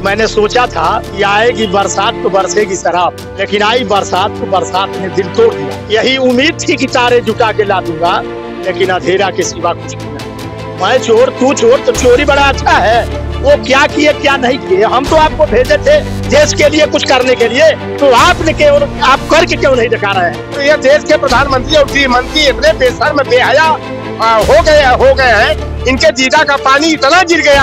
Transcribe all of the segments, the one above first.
मैंने सोचा था कि आएगी बरसात तो बरसेगी शराब, लेकिन आई बरसात तो बरसात ने दिल तोड़ दिया। यही उम्मीद थी कि तारे जुटा के ला दूंगा, लेकिन अंधेरा के सिवा कुछ नहीं। मैं चोर तू चोर, तो चोरी बड़ा अच्छा है। वो क्या किए क्या नहीं किए, हम तो आपको भेजे थे देश के लिए कुछ करने के लिए, तो आपने केवल आप करके क्यों नहीं दिखा रहे हैं? तो ये देश के प्रधानमंत्री और गृह मंत्री इतने बेशर्म बेहया हो गए हैं। इनके जीजा का पानी इतना गिर गया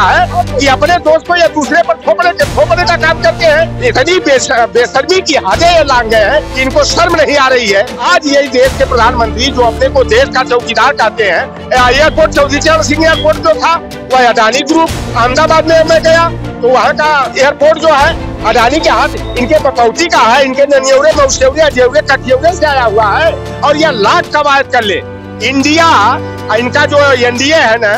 है कि अपने दोस्त को या दूसरे पर थोपने का काम करते हैं। इतनी बेशर्मी की हदें लांग गए हैं कि इनको शर्म नहीं आ रही है। आज यही देश के प्रधानमंत्री जो अपने को देश का चौकीदार कहते हैं, एयरपोर्ट चौधरी चरण सिंह एयरपोर्ट जो था वह अडानी ग्रुप अहमदाबाद में गया, तो वहाँ का एयरपोर्ट जो है अडानी के हाथ इनके बकौती का है, इनके ननियौरे मौसेवरे जेवरे कठियौरे से आया हुआ है। और यह लाख कवायद कर ले इंडिया, इनका जो एनडीए है ना,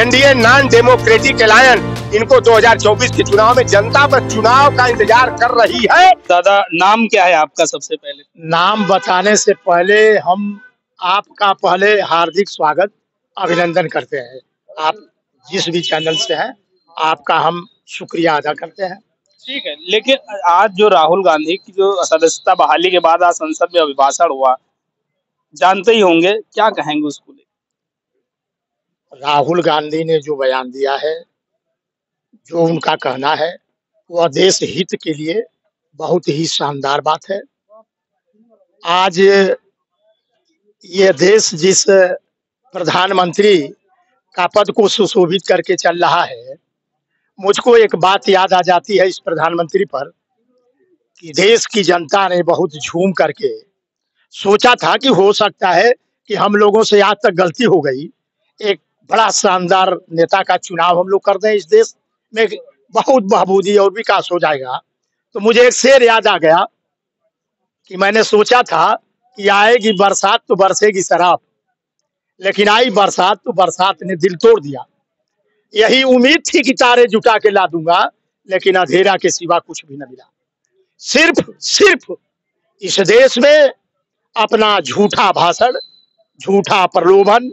एनडीए नॉन डेमोक्रेटिक अलायंस, इनको 2024 के चुनाव में जनता बस चुनाव का इंतजार कर रही है। दादा, नाम क्या है आपका? सबसे पहले नाम बताने से पहले हम आपका पहले हार्दिक स्वागत अभिनंदन करते हैं। आप जिस भी चैनल से हैं आपका हम शुक्रिया अदा करते हैं। ठीक है, लेकिन आज जो राहुल गांधी की जो सदस्यता बहाली के बाद आज संसद में अभिभाषण हुआ, जानते ही होंगे, क्या कहेंगे उसको लेकर? राहुल गांधी ने जो बयान दिया है, जो उनका कहना है, वह देश हित के लिए बहुत ही शानदार बात है। आज ये देश जिस प्रधानमंत्री का पद को सुशोभित करके चल रहा है, मुझको एक बात याद आ जाती है इस प्रधानमंत्री पर कि देश की जनता ने बहुत झूम करके सोचा था कि हो सकता है कि हम लोगों से आज तक गलती हो गई, एक बड़ा शानदार नेता का चुनाव हम लोग कर दें, इस देश में बहुत बहबूदी और विकास हो जाएगा। तो मुझे एक शेर याद आ गया कि मैंने सोचा था कि आएगी बरसात तो बरसेगी शराब, लेकिन आई बरसात तो बरसात ने दिल तोड़ दिया। यही उम्मीद थी कि तारे जुटा के ला दूंगा, लेकिन अंधेरा के सिवा कुछ भी न मिला। सिर्फ इस देश में अपना झूठा भाषण, झूठा प्रलोभन,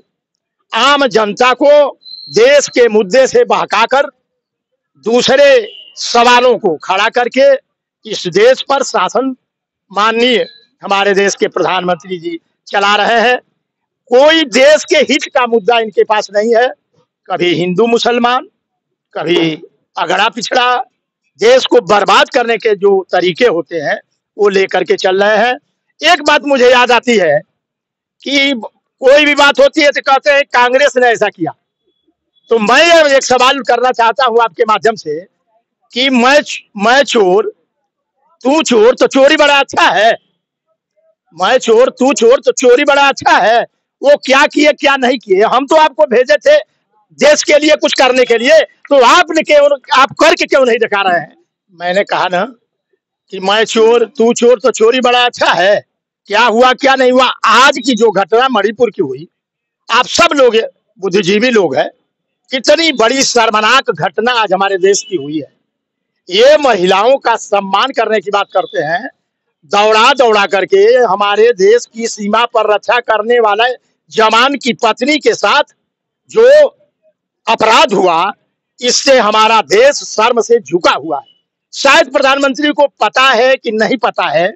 आम जनता को देश के मुद्दे से बहकाकर दूसरे सवालों को खड़ा करके इस देश पर शासन माननीय हमारे देश के प्रधानमंत्री जी चला रहे हैं। कोई देश के हित का मुद्दा इनके पास नहीं है। कभी हिंदू मुसलमान, कभी अगड़ा पिछड़ा, देश को बर्बाद करने के जो तरीके होते हैं वो लेकर के चल रहे हैं। एक बात मुझे याद आती है कि कोई भी बात होती है तो कहते हैं कांग्रेस ने ऐसा किया। तो मैं एक सवाल करना चाहता हूं आपके माध्यम से कि मैं चोर तू चोर, तो चोरी बड़ा अच्छा है। मैं चोर तू चोर, तो चोरी बड़ा अच्छा है। वो क्या किए क्या नहीं किए, हम तो आपको भेजे थे देश के लिए कुछ करने के लिए, तो आपने केवल आप करके क्यों नहीं दिखा रहे हैं? मैंने कहा ना कि मैं चोर तू चोर, तो चोरी बड़ा अच्छा है। क्या हुआ क्या नहीं हुआ, आज की जो घटना मणिपुर की हुई, आप सब लोग बुद्धिजीवी लोग हैं, कितनी बड़ी शर्मनाक घटना आज हमारे देश की हुई है। ये महिलाओं का सम्मान करने की बात करते हैं, दौड़ा दौड़ा करके हमारे देश की सीमा पर रक्षा करने वाले जवान की पत्नी के साथ जो अपराध हुआ, इससे हमारा देश शर्म से झुका हुआ है। शायद प्रधानमंत्री को पता है कि नहीं पता है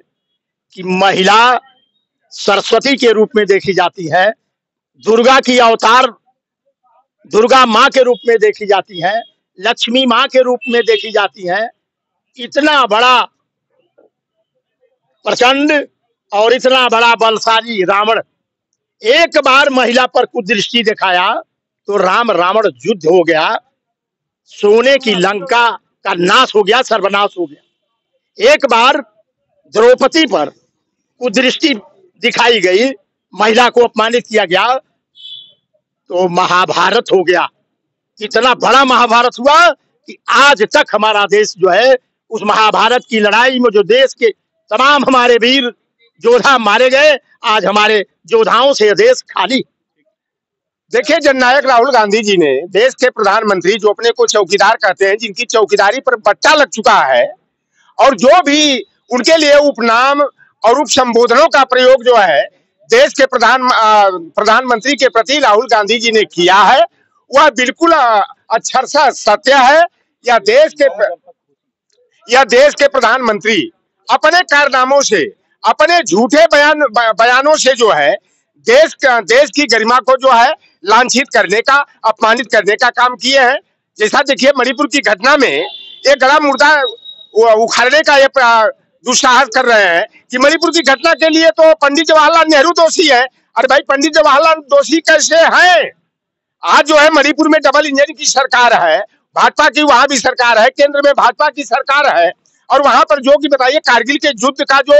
कि महिला सरस्वती के रूप में देखी जाती है, दुर्गा की अवतार दुर्गा माँ के रूप में देखी जाती है, लक्ष्मी माँ के रूप में देखी जाती है। इतना बड़ा प्रचंड और इतना बड़ा बलशाली रावण एक बार महिला पर कुदृष्टि दिखाया तो राम रावण युद्ध हो गया, सोने की लंका का नाश हो गया, सर्वनाश हो गया। एक बार द्रौपदी पर कुदृष्टि दिखाई गई, महिला को अपमानित किया गया, तो महाभारत हो गया। इतना बड़ा महाभारत हुआ कि आज तक हमारा देश जो है उस महाभारत की लड़ाई में जो देश के तमाम हमारे वीर योद्धा मारे गए, आज हमारे योद्धाओं से देश खाली। देखिए, जननायक राहुल गांधी जी ने देश के प्रधानमंत्री जो अपने को चौकीदार कहते हैं, जिनकी चौकीदारी पर बट्टा लग चुका है, और जो भी उनके लिए उपनाम और उप संबोधनों का प्रयोग जो है देश के प्रधानमंत्री के प्रति राहुल गांधी जी ने किया है, वह बिल्कुल अक्षरशः सत्य है। या देश के प्रधानमंत्री अपने कारनामों से, अपने झूठे बयानों से जो है देश की गरिमा को जो है लांछित करने का, अपमानित करने का काम किए हैं। जैसा देखिए मणिपुर की घटना में एक गला मुर्दा उखाड़ने का ये दुस्साहस कर रहे हैं कि मणिपुर की घटना के लिए तो पंडित जवाहरलाल नेहरू दोषी है। अरे भाई, पंडित जवाहरलाल दोषी कैसे हैं? आज जो है मणिपुर में डबल इंजन की सरकार है, भाजपा की वहां भी सरकार है, केंद्र में भाजपा की सरकार है, और वहां पर जो कि बताइए कारगिल के युद्ध का जो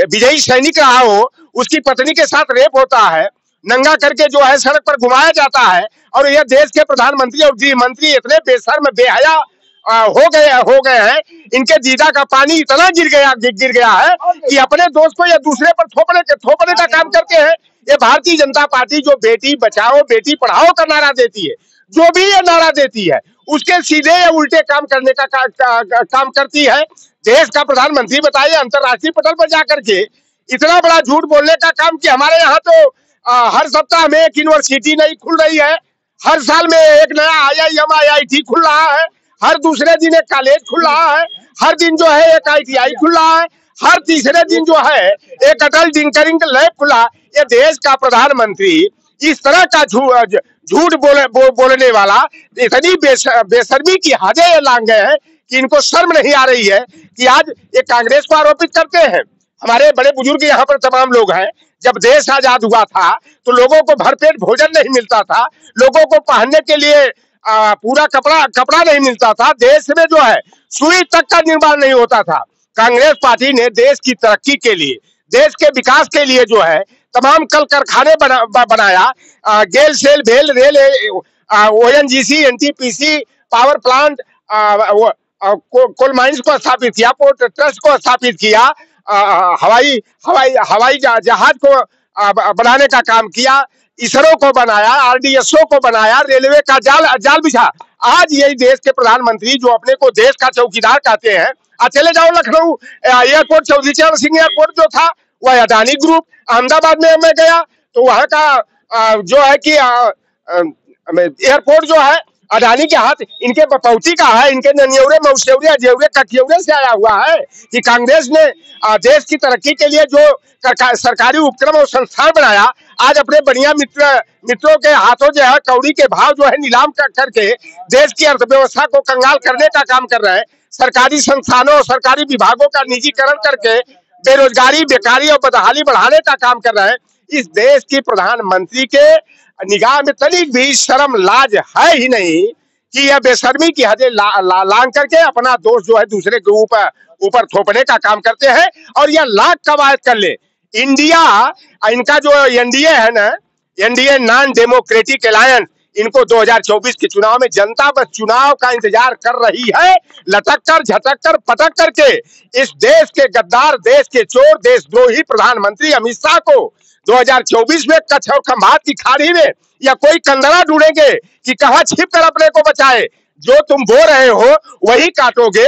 विजयी सैनिक रहा हो, उसकी पत्नी के साथ रेप होता है, नंगा करके जो है सड़क पर घुमाया जाता है, और यह देश के प्रधानमंत्री और गृह मंत्री इतने बेशर्म बेहया हो गए हैं, इनके दीदा का पानी इतना गिर गया है कि अपने दोस्त को या दूसरे पर थोपने का काम करते हैं। ये भारतीय जनता पार्टी जो बेटी बचाओ बेटी पढ़ाओ का नारा देती है, जो भी ये नारा देती है उसके सीधे या उल्टे काम करने का काम करती है। देश का प्रधानमंत्री बताइए अंतरराष्ट्रीय पटल पर जाकर के इतना बड़ा झूठ बोलने का काम कि हमारे यहाँ तो हर सप्ताह में एक यूनिवर्सिटी नई खुल रही है, हर साल में एक नया IIM IIT खुल रहा है, हर दूसरे दिन एक कॉलेज खुल रहा है, हर दिन जो है एक ITI खुल रहा है, हर तीसरे दिन जो है एक अटल टिंकरिंग लैब खुला। ये देश का प्रधानमंत्री इस तरह का झूठ बोलने वाला इतनी बेशर्मी की हदें लांग गए हैं कि इनको शर्म नहीं आ रही है कि आज ये कांग्रेस को आरोपित करते हैं। हमारे बड़े बुजुर्ग यहाँ पर तमाम लोग हैं, जब देश आजाद हुआ था तो लोगों को भरपेट भोजन नहीं मिलता था, लोगों को पहनने के लिए पूरा कपड़ा नहीं मिलता था, देश में जो है सुई तक का निर्माण नहीं होता था। कांग्रेस पार्टी ने देश की तरक्की के लिए, देश के विकास के लिए जो है तमाम कल कारखाने बनाया, गेल सेल भेल rail, ONGC NTPC power plant, coal mines को स्थापित किया, पोर्ट ट्रस्ट को स्थापित किया, हवाई जहाज को बनाने का काम किया, इसरो को बनाया, RDSO को बनाया, रेलवे का जाल बिछा। आज यही देश के प्रधानमंत्री जो अपने को देश का चौकीदार कहते हैं, चले जाओ लखनऊ एयरपोर्ट, चौधरी चरण सिंह एयरपोर्ट जो था वह अडानी ग्रुप। अहमदाबाद में मैं गया तो वहां का जो है कि एयरपोर्ट जो है अडानी के हाथ, इनके बपौती का है, इनके ननियौरे मौसेौरे अजेौरे कठियौरे से आया हुआ है कि कांग्रेस ने देश की तरक्की के लिए जो सरकारी उपक्रम और संस्थान बनाया, आज अपने बढ़िया मित्रों के हाथों जो है कौड़ी के भाव जो है नीलाम करके देश की अर्थव्यवस्था को कंगाल करने का काम कर रहे हैं। सरकारी संस्थानों और सरकारी विभागों का निजीकरण करके बेरोजगारी, बेकारी और बदहाली बढ़ाने का काम कर रहे हैं। इस देश की प्रधानमंत्री के निगाह में तनिक भी शर्म लाज है ही नहीं कि यह बेशर्मी की हदें लांग करके अपना दोष जो है दूसरे के ऊपर थोपने का काम करते हैं, और यह लाख कवायद कर ले। इंडिया, इनका जो NDA है ना, NDA नॉन डेमोक्रेटिक अलायंस, इनको 2024 के चुनाव में जनता बस चुनाव का इंतजार कर रही है। लटक कर, झटक कर, पटक करके इस देश के गद्दार, देश के चोर, देशद्रोही प्रधानमंत्री अमित शाह को 2024 में कच्छ और खंभात की खाड़ी में या कोई कंदरा ढूंढेंगे कि कहां छिप कर अपने को बचाए। जो तुम बो रहे हो वही काटोगे।